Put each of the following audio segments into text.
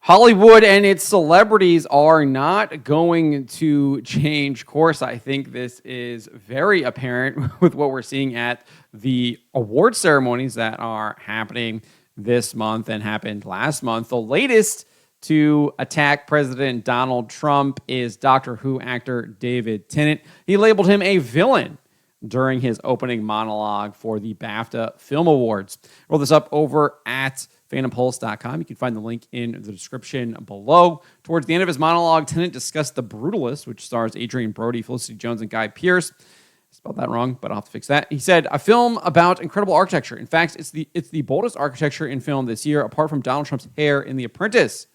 Hollywood and its celebrities are not going to change course. I think this is very apparent with what we're seeing at the award ceremonies that are happening this month and happened last month. The latest to attack President Donald Trump is Doctor Who actor David Tennant. He labeled him a villain during his opening monologue for the BAFTA Film Awards. Roll this up over at phantompulse.com. You can find the link in the description below. Towards the end of his monologue, Tennant discussed The Brutalist, which stars Adrian Brody, Felicity Jones, and Guy Pearce. I spelled that wrong, but I'll have to fix that. He said, a film about incredible architecture. In fact, it's the boldest architecture in film this year, apart from Donald Trump's hair in The Apprentice.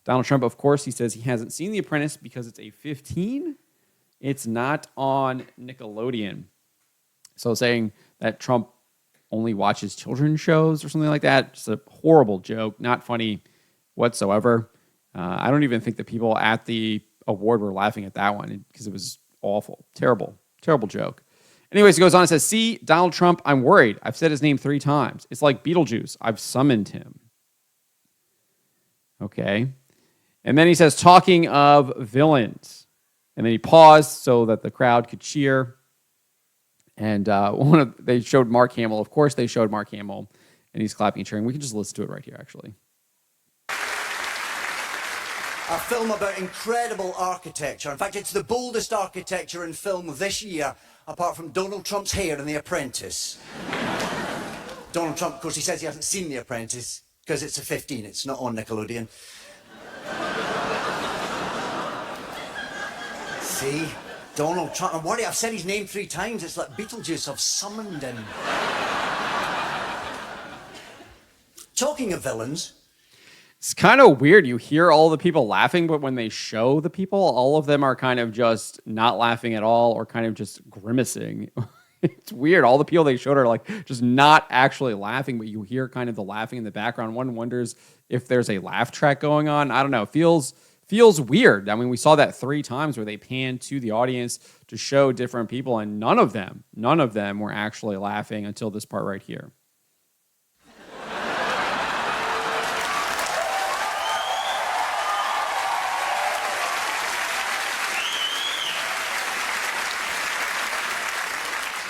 Donald Trump, of course, he says he hasn't seen The Apprentice because it's a 15. It's not on Nickelodeon. So saying that Trump only watches children's shows or something like that, just a horrible joke, not funny whatsoever. I don't even think the people at the award were laughing at that one because it was awful, terrible joke. Anyways, he goes on and says, see, Donald Trump, I'm worried. I've said his name 3 times. It's like Beetlejuice. I've summoned him. Okay. And then he says, talking of villains. And then he paused so that the crowd could cheer. And they showed Mark Hamill. Of course, they showed Mark Hamill, and he's clapping and cheering. We can just listen to it right here, actually. A film about incredible architecture. In fact, it's the boldest architecture in film this year, apart from Donald Trump's hair in The Apprentice. Donald Trump, of course, he says he hasn't seen The Apprentice because it's a 15. It's not on Nickelodeon. See? Donald Trump. I'm worried. I've said his name 3 times. It's like Beetlejuice. I've summoned him. Talking of villains. It's kind of weird. You hear all the people laughing, but when they show the people, all of them are kind of just not laughing at all or kind of just grimacing. It's weird. All the people they showed are like just not actually laughing, but you hear kind of the laughing in the background. One wonders if there's a laugh track going on. I don't know. It feels weird. I mean, we saw that 3 times where they panned to the audience to show different people, and none of them were actually laughing until this part right here.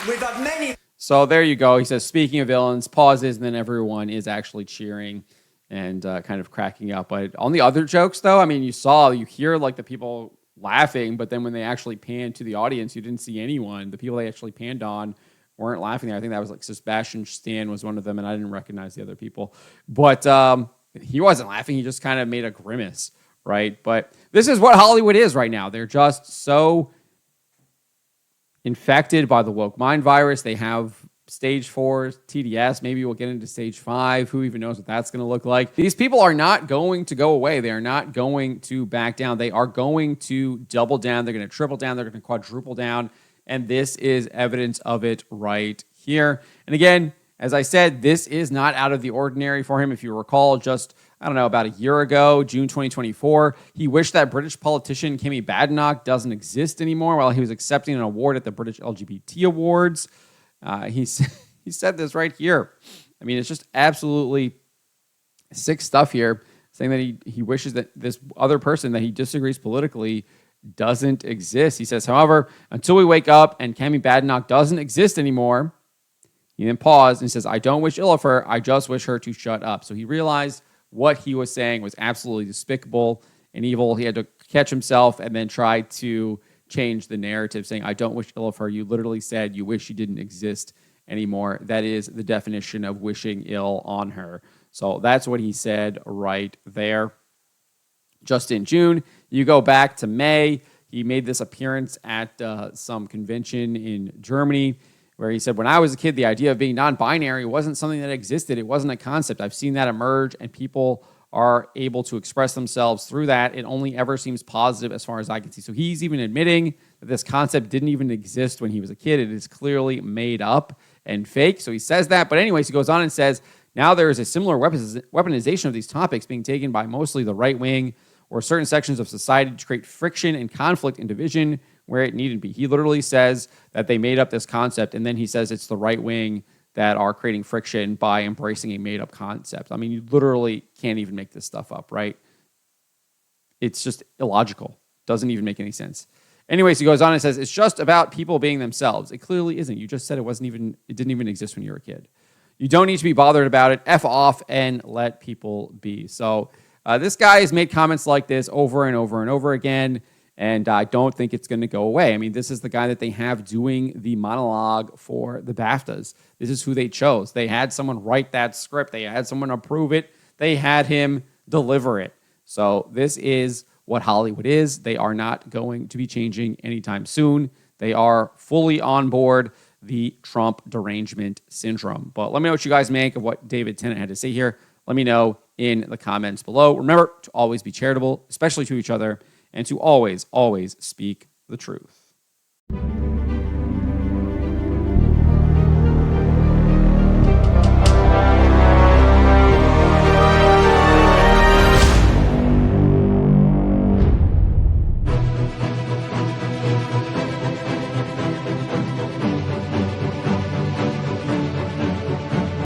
We've had many. So there you go. He says, speaking of villains, pauses, and then everyone is actually cheering and kind of cracking up. But on the other jokes, though, I mean, you hear like the people laughing, but then when they actually panned to the audience, you didn't see anyone. The people they actually panned on weren't laughing there. I think that was like Sebastian Stan was one of them, and I didn't recognize the other people. But he wasn't laughing. He just kind of made a grimace, right? But this is what Hollywood is right now. They're just so infected by the woke mind virus. They have stage 4 TDS. Maybe we'll get into stage 5. Who even knows what that's going to look like? These people are not going to go away. They are not going to back down. They are going to double down. They're going to triple down. They're going to quadruple down. And this is evidence of it right here. And again, as I said, this is not out of the ordinary for him. If you recall, just, I don't know, about a year ago, June 2024, he wished that British politician Kemi Badenoch doesn't exist anymore while he was accepting an award at the British LGBT Awards. He said this right here. I mean, it's just absolutely sick stuff here, saying that he wishes that this other person that he disagrees politically doesn't exist. He says, however, until we wake up and Kemi Badenoch doesn't exist anymore, he then paused and says, I don't wish ill of her. I just wish her to shut up. So he realized what he was saying was absolutely despicable and evil. He had to catch himself and then try to change the narrative, saying, I don't wish ill of her. You literally said you wish she didn't exist anymore. That is the definition of wishing ill on her. So that's what he said right there. Just in June, you go back to May, he made this appearance at some convention in Germany where he said, when I was a kid, the idea of being non-binary wasn't something that existed. It wasn't a concept. I've seen that emerge, and people are able to express themselves through that. It only ever seems positive as far as I can see. So he's even admitting that this concept didn't even exist when he was a kid. It is clearly made up and fake. So he says that. But anyways, he goes on and says, now there is a similar weaponization of these topics being taken by mostly the right wing or certain sections of society to create friction and conflict and division where it needed to be. He literally says that they made up this concept, and then he says it's the right wing that are creating friction by embracing a made-up concept. I mean, you literally can't even make this stuff up, right? It's just illogical. Doesn't even make any sense. Anyways, he goes on and says, it's just about people being themselves. It clearly isn't. You just said it didn't even exist when you were a kid. You don't need to be bothered about it. F off and let people be. So this guy has made comments like this over and over and over again, and I don't think it's going to go away. I mean, this is the guy that they have doing the monologue for the BAFTAs. This is who they chose. They had someone write that script. They had someone approve it. They had him deliver it. So this is what Hollywood is. They are not going to be changing anytime soon. They are fully on board the Trump derangement syndrome. But let me know what you guys make of what David Tennant had to say here. Let me know in the comments below. Remember to always be charitable, especially to each other, and to always, always speak the truth.